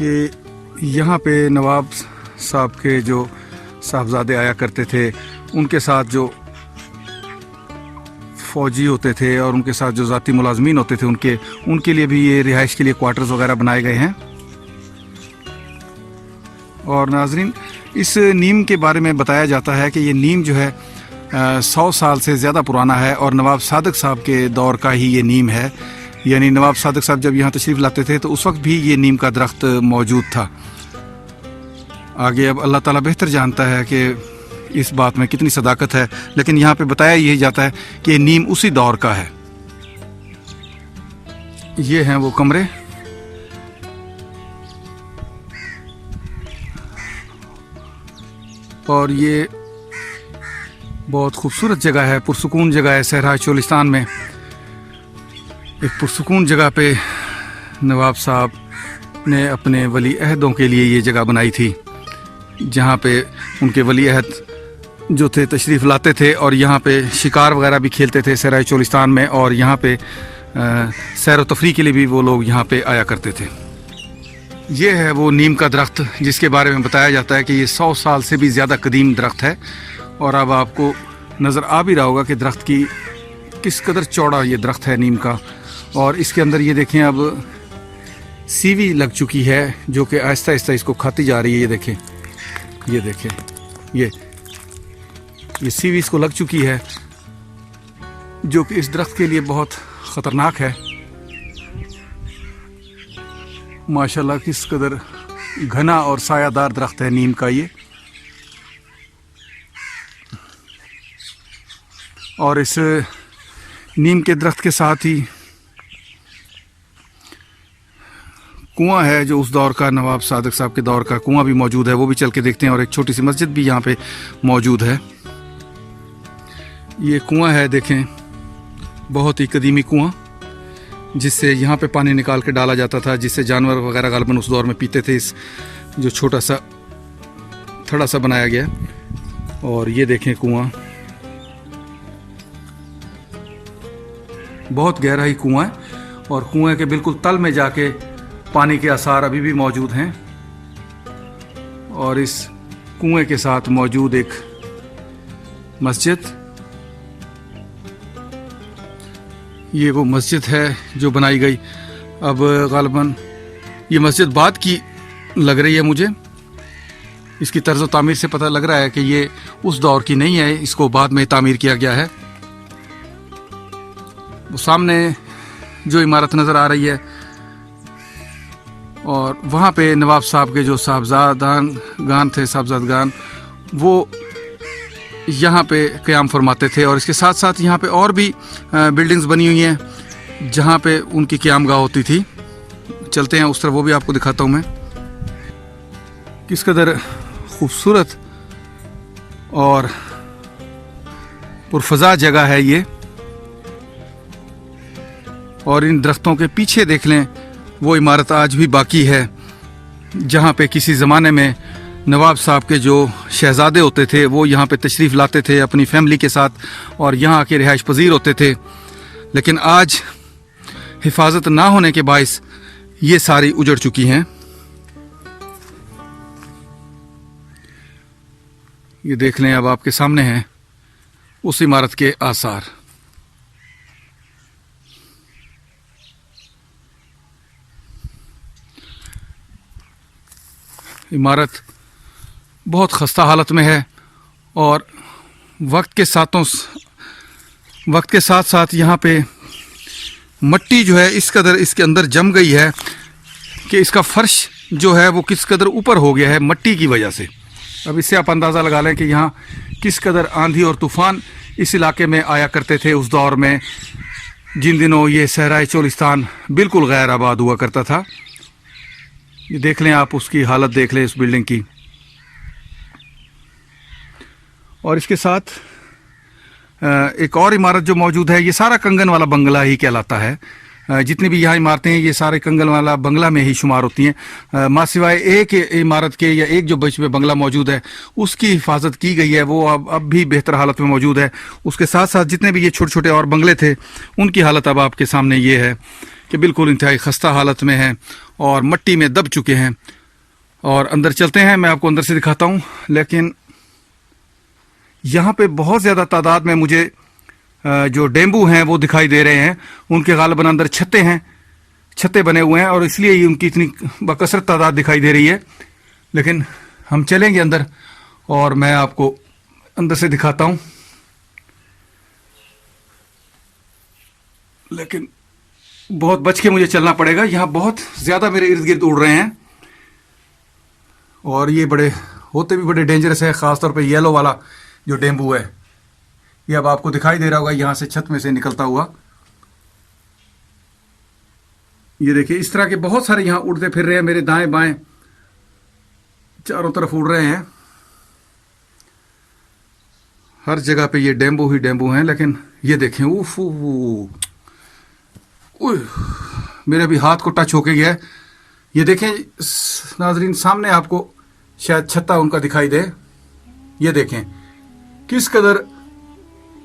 ये यहाँ पे नवाब साहब के जो साहबजादे आया करते थे, उनके साथ जो फ़ौजी होते थे और उनके साथ जो ज़ाती मुलाजमीन होते थे उनके लिए भी ये रिहाइश के लिए क्वार्टर्स वगैरह बनाए गए हैं। और नाजरीन, इस नीम के बारे में बताया जाता है कि ये नीम जो है 100 साल से ज़्यादा पुराना है और नवाब सादिक साहब के दौर का ही ये नीम है। यानी नवाब सादिक साहब जब यहाँ तशरीफ़ लाते थे तो उस वक्त भी ये नीम का दरख्त मौजूद था। आगे अब अल्लाह ताला बेहतर जानता है कि इस बात में कितनी सदाकत है, लेकिन यहाँ पे बताया यही जाता है कि नीम उसी दौर का है। ये हैं वो कमरे। और ये बहुत खूबसूरत जगह है, पुरसुकून जगह है। सहरा चोलिस्तान में एक पुरसुकून जगह पे नवाब साहब ने अपने वली अहदों के लिए ये जगह बनाई थी, जहाँ पे उनके वली अहद जो थे तशरीफ़ लाते थे और यहाँ पे शिकार वगैरह भी खेलते थे सहरा चोलिस्तान में। और यहाँ पे सैर व तफरी के लिए भी वो लोग यहाँ पे आया करते थे। ये है वो नीम का दरख्त जिसके बारे में बताया जाता है कि ये 100 साल से भी ज़्यादा कदीम दरख्त है। और अब आपको नज़र आ भी रहा होगा कि दरख्त की किस कदर चौड़ा ये दरख्त है नीम का। और इसके अंदर ये देखें, अब सीवी लग चुकी है जो कि आहिस्ता आहिस्ता इसको खाती जा रही है। ये देखें, ये सीवी इसको लग चुकी है, जो कि इस दरख्त के लिए बहुत ख़तरनाक है। माशाल्लाह किस कदर घना और सायादार दरख्त है नीम का ये। और इस नीम के दरख्त के साथ ही कुआं है जो उस दौर का, नवाब सादिक साहब के दौर का कुआं भी मौजूद है, वो भी चल के देखते हैं। और एक छोटी सी मस्जिद भी यहाँ पे मौजूद है। ये कुआं है, देखें, बहुत ही कदीमी कुआं, जिससे यहाँ पे पानी निकाल के डाला जाता था, जिससे जानवर वगैरह गालबन उस दौर में पीते थे। इस जो छोटा सा थड़ा सा बनाया गया। और ये देखें कुआं, बहुत गहरा ही कुआं है और कुएं के बिल्कुल तल में जाके पानी के आसार अभी भी मौजूद हैं। और इस कुएं के साथ मौजूद एक मस्जिद, ये वो मस्जिद है जो बनाई गई। अब गालिबन ये मस्जिद बाद की लग रही है मुझे, इसकी तर्ज तामीर से पता लग रहा है कि ये उस दौर की नहीं है, इसको बाद में तामीर किया गया है। वो सामने जो इमारत नज़र आ रही है और वहाँ पे नवाब साहब के जो साहबजादान थे, साहबजादगान, वो यहाँ पे क़याम फरमाते थे। और इसके साथ साथ यहाँ पे और भी बिल्डिंग्स बनी हुई हैं जहाँ पे उनकी क़यामगाह होती थी। चलते हैं उस तरफ, वो भी आपको दिखाता हूँ मैं। किस कदर खूबसूरत और पुरफ़ज़ा जगह है ये। और इन दरख्तों के पीछे देख लें, वो इमारत आज भी बाकी है जहाँ पे किसी ज़माने में नवाब साहब के जो शहज़ादे होते थे वो यहाँ पे तशरीफ़ लाते थे अपनी फैमिली के साथ और यहाँ आके रिहाइश पजीर होते थे। लेकिन आज हिफाजत ना होने के बाइस ये सारी उजड़ चुकी हैं। ये देख लें, अब आपके सामने हैं उस इमारत के आसार। इमारत बहुत खस्ता हालत में है और वक्त के साथ साथ यहाँ पे मट्टी जो है इस कदर इसके अंदर जम गई है कि इसका फर्श जो है वो किस कदर ऊपर हो गया है मट्टी की वजह से। अब इससे आप अंदाज़ा लगा लें कि यहाँ किस कदर आंधी और तूफ़ान इस इलाके में आया करते थे उस दौर में, जिन दिनों ये सहराए चोलिस्तान बिल्कुल गैर आबाद हुआ करता था। ये देख लें आप, उसकी हालत देख लें इस बिल्डिंग की। और इसके साथ एक और इमारत जो मौजूद है, ये सारा कंगन वाला बंगला ही कहलाता है। जितनी भी यहाँ इमारतें हैं ये सारे कंगन वाला बंगला में ही शुमार होती हैं। माँ सिवाय एक इमारत के या एक जो बीच में बंगला मौजूद है उसकी हिफाजत की गई है, वो अब भी बेहतर हालत में मौजूद है। उसके साथ साथ जितने भी ये छोटे छोटे और बंगले थे उनकी हालत अब आपके सामने ये है कि बिल्कुल इंतहाई खस्ता हालत में है और मट्टी में दब चुके हैं। और अंदर चलते हैं, मैं आपको अंदर से दिखाता हूँ। लेकिन यहाँ पे बहुत ज़्यादा तादाद में मुझे जो डेम्बू हैं वो दिखाई दे रहे हैं। उनके गालिबन अंदर छत्ते बने हुए हैं और इसलिए ही उनकी इतनी बकसरत तादाद दिखाई दे रही है। लेकिन हम चलेंगे अंदर और मैं आपको अंदर से दिखाता हूँ। लेकिन बहुत बच के मुझे चलना पड़ेगा, यहाँ बहुत ज़्यादा मेरे इर्द गिर्द उड़ रहे हैं और ये होते भी बड़े डेंजरस है। ख़ासतौर पे येलो वाला जो डेम्बू है ये अब आपको दिखाई दे रहा होगा यहाँ से छत में से निकलता हुआ। ये देखिए इस तरह के बहुत सारे यहाँ उड़ते फिर रहे हैं, मेरे दाएं बाएं चारों तरफ उड़ रहे हैं। हर जगह पे ये डेम्बू ही डेम्बू हैं। लेकिन ये देखें, उफ मेरे भी हाथ को टच होके गया है। ये देखें नाजरीन, सामने आपको शायद छत्ता उनका दिखाई दे। ये देखें किस कदर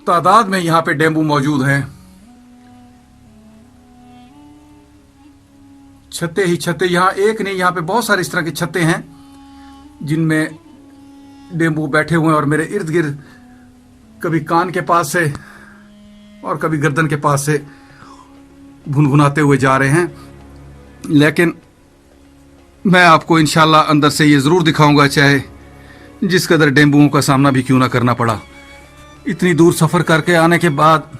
तादाद में यहाँ पे डेम्बू मौजूद हैं। छत्ते ही छत्ते, यहाँ एक नहीं, यहाँ पे बहुत सारे इस तरह के छत्ते हैं जिनमें डेम्बू बैठे हुए हैं और मेरे इर्द गिर्द कभी कान के पास से और कभी गर्दन के पास से भुनभुनाते हुए जा रहे हैं। लेकिन मैं आपको इंशाल्लाह अंदर से ये ज़रूर दिखाऊंगा, चाहे जिस कदर डेम्बुओं का सामना भी क्यों ना करना पड़ा। इतनी दूर सफ़र करके आने के बाद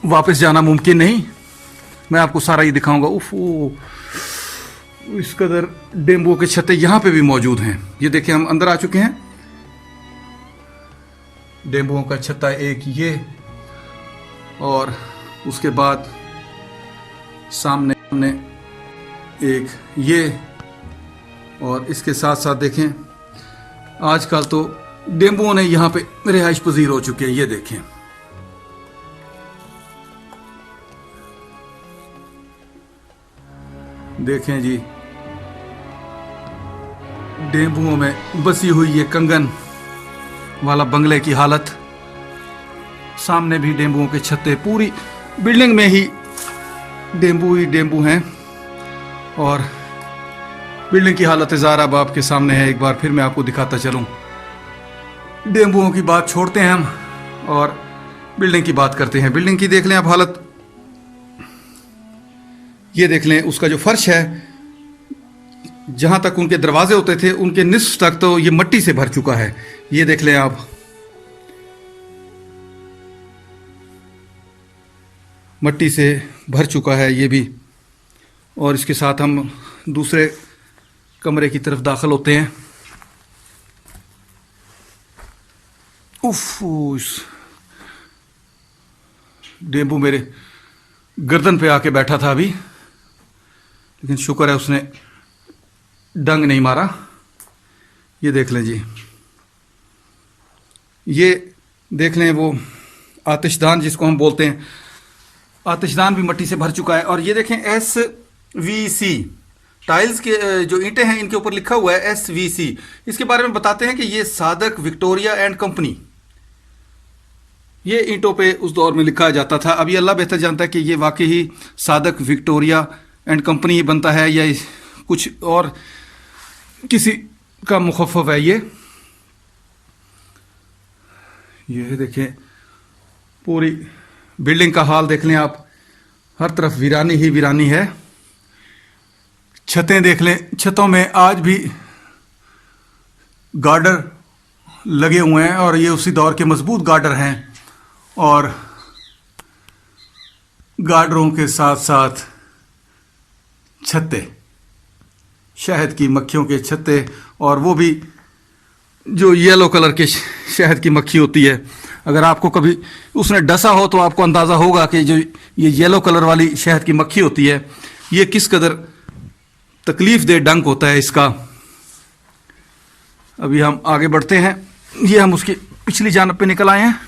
वापस जाना मुमकिन नहीं। मैं आपको सारा ये दिखाऊंगा। इस कदर डेम्बुओं के छत्ते यहाँ पे भी मौजूद हैं। ये देखिए हम अंदर आ चुके हैं। डेम्बुओं का छत्ता एक ये, और उसके बाद सामने एक ये, और इसके साथ साथ देखें आजकल तो डेम्बुओं ने यहाँ पे रिहाइश पजीर हो चुके हैं। ये देखें जी डेम्बुओं में बसी हुई ये कंगन वाला बंगले की हालत। सामने भी डेम्बुओं के छत्ते, पूरी बिल्डिंग में ही डेम्बू हैं और बिल्डिंग की हालत ज़ार अब आपके सामने है। एक बार फिर मैं आपको दिखाता चलूं। डेम्बुओं की बात छोड़ते हैं हम और बिल्डिंग की बात करते हैं। बिल्डिंग की देख लें आप हालत। ये देख लें उसका जो फर्श है, जहां तक उनके दरवाजे होते थे उनके निस्फ तक तो ये मिट्टी से भर चुका है। ये देख लें आप, मिट्टी से भर चुका है ये भी। और इसके साथ हम दूसरे कमरे की तरफ दाखिल होते हैं। डेम्बू मेरे गर्दन पे आके बैठा था अभी, लेकिन शुक्र है उसने डंग नहीं मारा। ये देख लें जी, ये देख लें वो आतिशदान जिसको हम बोलते हैं, आतिशदान भी मिट्टी से भर चुका है। और ये देखें SVC टाइल्स के जो ईंटें हैं इनके ऊपर लिखा हुआ है SVC। इसके बारे में बताते हैं कि ये सादक विक्टोरिया एंड कंपनी, ये ईंटों पे उस दौर में लिखा जाता था। अभी अल्लाह बेहतर जानता है कि ये वाकई ही सादक विक्टोरिया एंड कंपनी ही बनता है या कुछ और किसी का मुखफ़फ़ है। ये देखें पूरी बिल्डिंग का हाल देख लें आप, हर तरफ वीरानी ही वीरानी है। छतें देख लें, छतों में आज भी गार्डर लगे हुए हैं और ये उसी दौर के मजबूत गार्डर हैं। और गार्डरों के साथ साथ छत्ते, शहद की मक्खियों के छत्ते, और वो भी जो येलो कलर के शहद की मक्खी होती है। अगर आपको कभी उसने डसा हो तो आपको अंदाज़ा होगा कि जो ये येलो कलर वाली शहद की मक्खी होती है ये किस कदर तकलीफ दे डंक होता है इसका। अभी हम आगे बढ़ते हैं। ये हम उसकी पिछली जानब पे निकल आए हैं।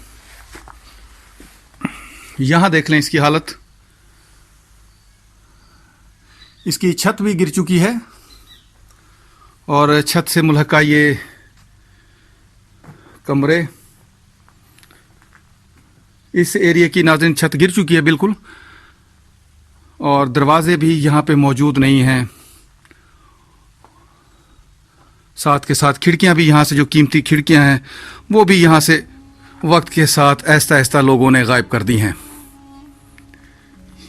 यहाँ देख लें इसकी हालत। इसकी छत भी गिर चुकी है और छत से मुल्हका ये कमरे, इस एरिया की नाज़रीन छत गिर चुकी है बिल्कुल, और दरवाजे भी यहाँ पे मौजूद नहीं हैं। साथ के साथ खिड़कियाँ भी, यहाँ से जो कीमती खिड़कियाँ हैं वो भी यहाँ से वक्त के साथ आहिस्ता आहिस्ता लोगों ने गायब कर दी हैं।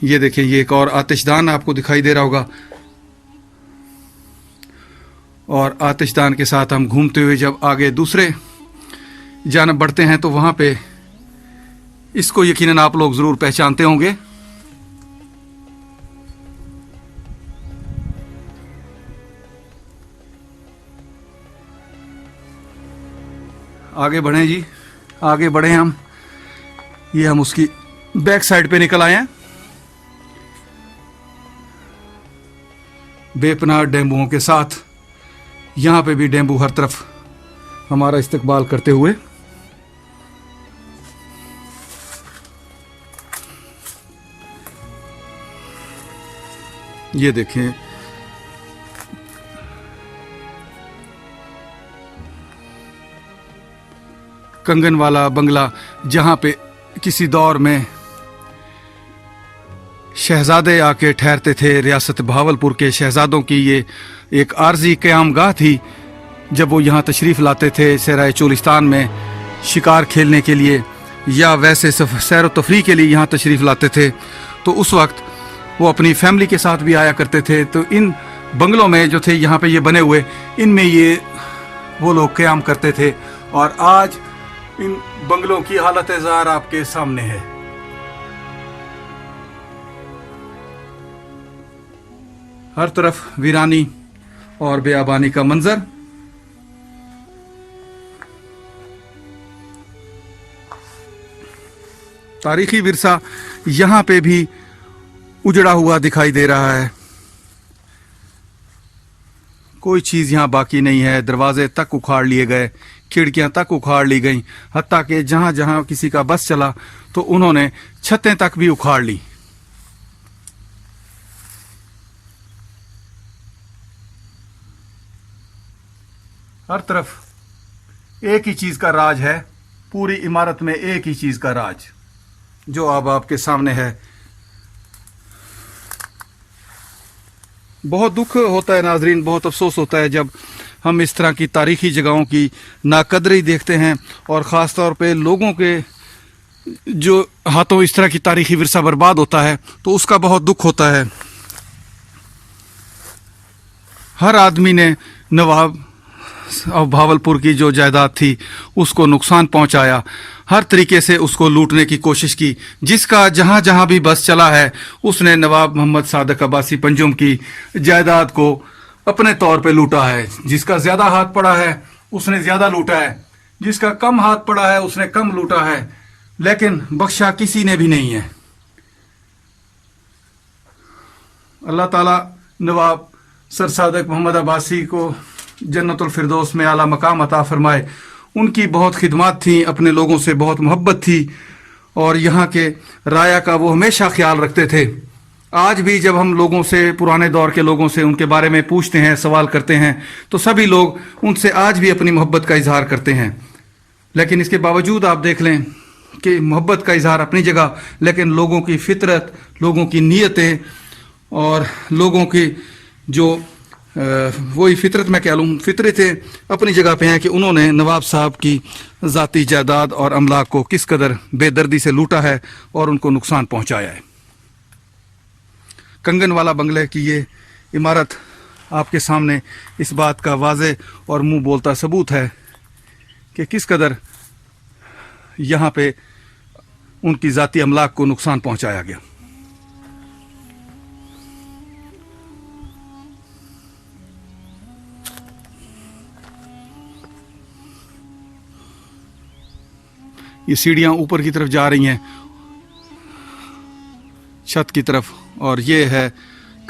ये देखें, ये एक और आतिशदान आपको दिखाई दे रहा होगा, और आतिशदान के साथ हम घूमते हुए जब आगे दूसरे जानब बढ़ते हैं तो वहाँ पे इसको यकीनन आप लोग ज़रूर पहचानते होंगे। आगे बढ़ें जी, आगे बढ़े हम। ये हम उसकी बैक साइड पे निकल आए हैं। बेपनाह डेम्बुओं के साथ यहाँ पे भी डेम्बू हर तरफ हमारा इस्तकबाल करते हुए। ये देखें, कंगन वाला बंगला, जहाँ पे किसी दौर में शहजादे आके ठहरते थे। रियासत भावलपुर के शहजादों की ये एक आर्जी क़यामगाह थी। जब वो यहाँ तशरीफ़ लाते थे सहराए चोलिस्तान में शिकार खेलने के लिए या वैसे सैर व तफरीह के लिए यहाँ तशरीफ़ लाते थे, तो उस वक्त वो अपनी फैमिली के साथ भी आया करते थे। तो इन बंगलों में जो थे यहाँ पे ये बने हुए, इनमें ये वो लोग क़याम करते थे। और आज इन बंगलों की हालत ज़ाहिर आपके सामने है। हर तरफ वीरानी और बेआबानी का मंजर। तारीखी विरसा यहाँ पे भी उजड़ा हुआ दिखाई दे रहा है। कोई चीज़ यहाँ बाकी नहीं है। दरवाजे तक उखाड़ लिए गए, खिड़कियाँ तक उखाड़ ली गईं, हत्ता कि जहाँ जहाँ किसी का बस चला तो उन्होंने छतें तक भी उखाड़ ली। हर तरफ एक ही चीज़ का राज है, पूरी इमारत में एक ही चीज़ का राज, जो अब आपके सामने है। बहुत दुख होता है नाजरीन, बहुत अफसोस होता है जब हम इस तरह की तारीखी जगहों की नाकदरी देखते हैं, और ख़ास तौर पे लोगों के जो हाथों इस तरह की तारीखी विरसा बर्बाद होता है तो उसका बहुत दुख होता है। हर आदमी ने नवाब और भावलपुर की जो जायदाद थी उसको नुकसान पहुंचाया, हर तरीके से उसको लूटने की कोशिश की। जिसका जहां जहां भी बस चला है उसने नवाब मोहम्मद सादिक अब्बासी पंजुम की जायदाद को अपने तौर पे लूटा है। जिसका ज़्यादा हाथ पड़ा है उसने ज़्यादा लूटा है, जिसका कम हाथ पड़ा है उसने कम लूटा है, लेकिन बख्शा किसी ने भी नहीं है। अल्लाह ताला नवाब सर सादिक मोहम्मद अब्बासी को जन्नतुल फिरदौस में आला मकाम अता फरमाए। उनकी बहुत खिदमत थी, अपने लोगों से बहुत मोहब्बत थी, और यहाँ के राया का वो हमेशा ख्याल रखते थे। आज भी जब हम लोगों से, पुराने दौर के लोगों से उनके बारे में पूछते हैं, सवाल करते हैं, तो सभी लोग उनसे आज भी अपनी मोहब्बत का इजहार करते हैं। लेकिन इसके बावजूद आप देख लें कि मोहब्बत का इजहार अपनी जगह, लेकिन लोगों की फितरत, लोगों की नीयतें और लोगों की जो वही फितरत, मैं कह लूँ फितरतें अपनी जगह पे हैं कि उन्होंने नवाब साहब की ज़ाती जायदाद और अमलाक को किस कदर बेदर्दी से लूटा है और उनको नुकसान पहुंचाया है। कंगन वाला बंगले की ये इमारत आपके सामने इस बात का वाज़े और मुंह बोलता सबूत है कि किस कदर यहाँ पे उनकी ज़ाती अमलाक को नुकसान पहुंचाया गया। ये सीढ़ियाँ ऊपर की तरफ जा रही हैं, छत की तरफ, और ये है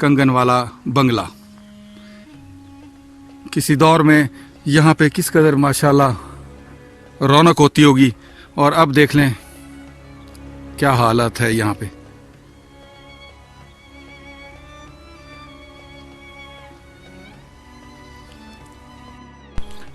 कंगन वाला बंगला। किसी दौर में यहाँ पे किस कदर माशाल्लाह रौनक होती होगी, और अब देख लें क्या हालत है यहाँ पे।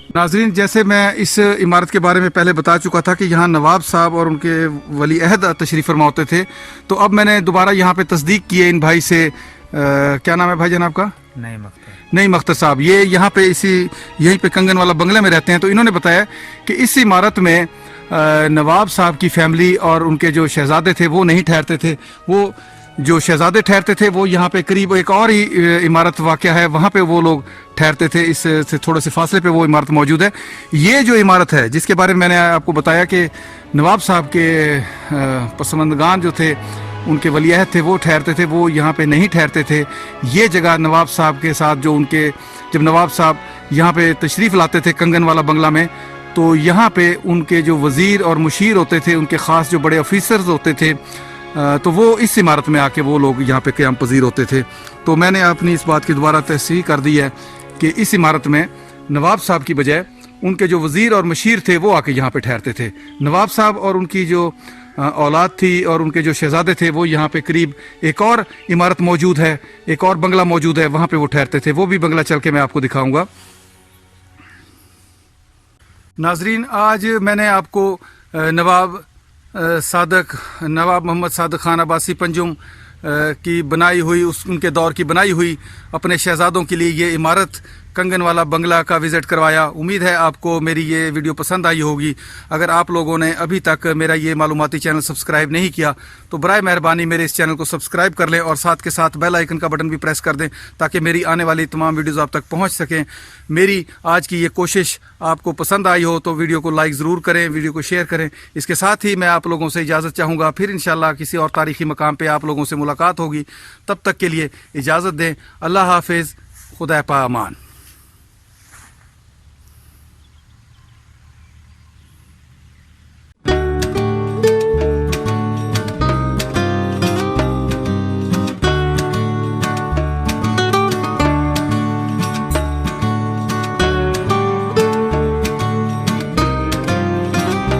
नाजरीन, जैसे मैं इस इमारत के बारे में पहले बता चुका था कि यहाँ नवाब साहब और उनके वली अहद तशरीफ़ फरमा होते थे, तो अब मैंने दोबारा यहाँ पे तस्दीक की है इन भाई से। क्या नाम है भाई जनाब का? नहीं मख्तर साहब। ये यहाँ पे यहीं पे कंगन वाला बंगले में रहते हैं। तो इन्होंने बताया कि इस इमारत में नवाब साहब की फैमिली और उनके जो शहजादे थे वो नहीं ठहरते थे। वो जो शहजादे ठहरते थे वो यहाँ पे करीब एक और ही इमारत वाक़या है, वहाँ पे वो लोग ठहरते थे। इससे थोड़े से फासले पे वो इमारत मौजूद है। ये जो इमारत है जिसके बारे में मैंने आपको बताया कि नवाब साहब के पसमंदगान जो थे, उनके वली अहद थे, वो ठहरते थे, वो यहाँ पे नहीं ठहरते थे। ये जगह नवाब साहब के साथ जब नवाब साहब यहाँ पे तशरीफ़ लाते थे कंगन वाला बंगला में, तो यहाँ पे उनके जो वज़ीर और मुशीर होते थे, उनके ख़ास जो बड़े ऑफिसर्स होते थे, तो वो इस इमारत में आके वो लोग यहाँ पे क़याम पज़ीर होते थे। तो मैंने अपनी इस बात की दोबारा तस्दीक कर दी है कि इस इमारत में नवाब साहब की बजाय उनके जो वज़ीर और मुशीर थे वो आके यहाँ पे ठहरते थे। नवाब साहब और उनकी जो औलाद थी और उनके जो शहजादे थे वो यहाँ पे करीब एक और इमारत मौजूद है, एक और बंगला मौजूद है, वहाँ पे वो ठहरते थे। वो भी बंगला चल के मैं आपको दिखाऊंगा। नाजरीन, आज मैंने आपको नवाब मोहम्मद सादक खान अब्बासी पंजुम की बनाई हुई, उनके दौर की बनाई हुई अपने शहजादों के लिए ये इमारत कंगन वाला बंगला का विज़िट करवाया। उम्मीद है आपको मेरी ये वीडियो पसंद आई होगी। अगर आप लोगों ने अभी तक मेरा ये मालूमाती चैनल सब्सक्राइब नहीं किया तो बराए मेहरबानी मेरे इस चैनल को सब्सक्राइब कर लें और साथ के साथ बेल आइकन का बटन भी प्रेस कर दें ताकि मेरी आने वाली तमाम वीडियोज़ आप तक पहुँच सकें। मेरी आज की ये कोशिश आपको पसंद आई हो तो वीडियो को लाइक ज़रूर करें, वीडियो को शेयर करें। इसके साथ ही मैं आप लोगों से इजाज़त चाहूँगा। फिर इंशाअल्लाह किसी और तारीख़ी मकाम पर आप लोगों से मुलाकात होगी। तब तक के लिए इजाज़त दें। अल्लाह हाफिज़। खुदा पा अमान।